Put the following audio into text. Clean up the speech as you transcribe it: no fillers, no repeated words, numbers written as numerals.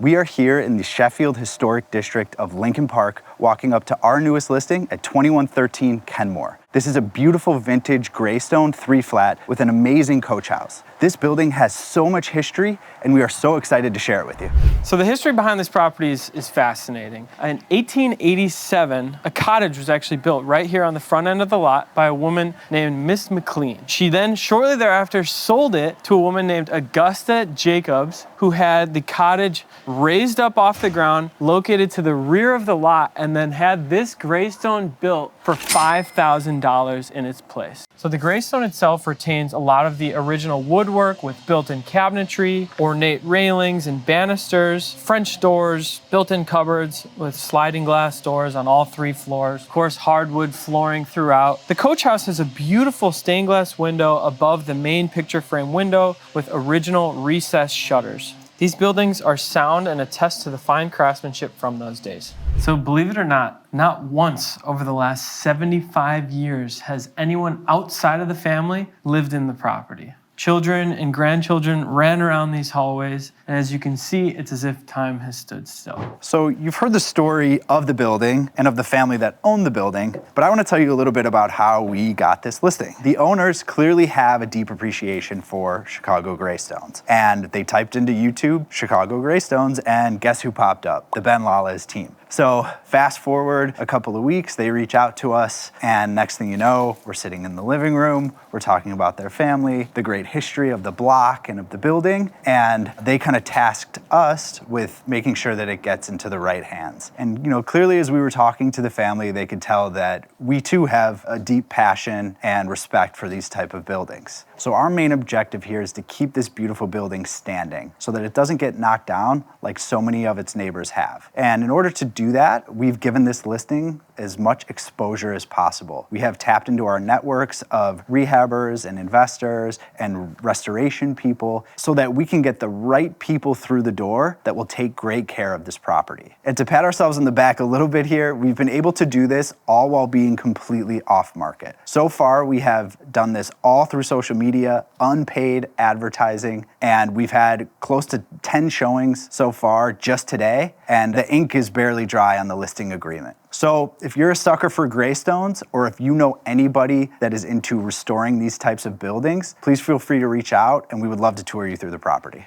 We are here in the Sheffield Historic District of Lincoln Park, walking up to our newest listing at 2113 Kenmore. This is a beautiful vintage Greystone 3-flat with an amazing coach house. This building has so much history, and we are so excited to share it with you. So the history behind this property is fascinating. In 1887, a cottage was actually built right here on the front end of the lot by a woman named Miss McLean. She then, shortly thereafter, sold it to a woman named Augusta Jacobs, who had the cottage raised up off the ground, located to the rear of the lot, and then had this Greystone built for $5,000 in its place. So the Greystone itself retains a lot of the original woodwork with built-in cabinetry, ornate railings and banisters, French doors, built-in cupboards with sliding glass doors on all 3 floors, of course hardwood flooring throughout. The coach house has a beautiful stained glass window above the main picture frame window with original recessed shutters. These buildings are sound and attest to the fine craftsmanship from those days. So believe it or not once over the last 75 years has anyone outside of the family lived in the property. Children and grandchildren ran around these hallways, and as you can see, it's as if time has stood still. So you've heard the story of the building and of the family that owned the building, but I want to tell you a little bit about how we got this listing. The owners clearly have a deep appreciation for Chicago Greystones, and they typed into YouTube Chicago Greystones, and guess who popped up? The Ben Lawless team. So fast forward a couple of weeks, they reach out to us, and next thing you know, we're sitting in the living room, we're talking about their family, the great history of the block and of the building, and they kind of tasked us with making sure that it gets into the right hands. And clearly as we were talking to the family, they could tell that we too have a deep passion and respect for these type of buildings. So our main objective here is to keep this beautiful building standing so that it doesn't get knocked down like so many of its neighbors have. And in order to do that, we've given this listing as much exposure as possible. We have tapped into our networks of rehabbers and investors and restoration people so that we can get the right people through the door that will take great care of this property. And to pat ourselves on the back a little bit here, we've been able to do this all while being completely off market. So far, we have done this all through social media, unpaid advertising, and we've had close to 10 showings so far just today, and the ink is barely dry on the listing agreement. So if you're a sucker for Greystones, or if you know anybody that is into restoring these types of buildings, please feel free to reach out, and we would love to tour you through the property.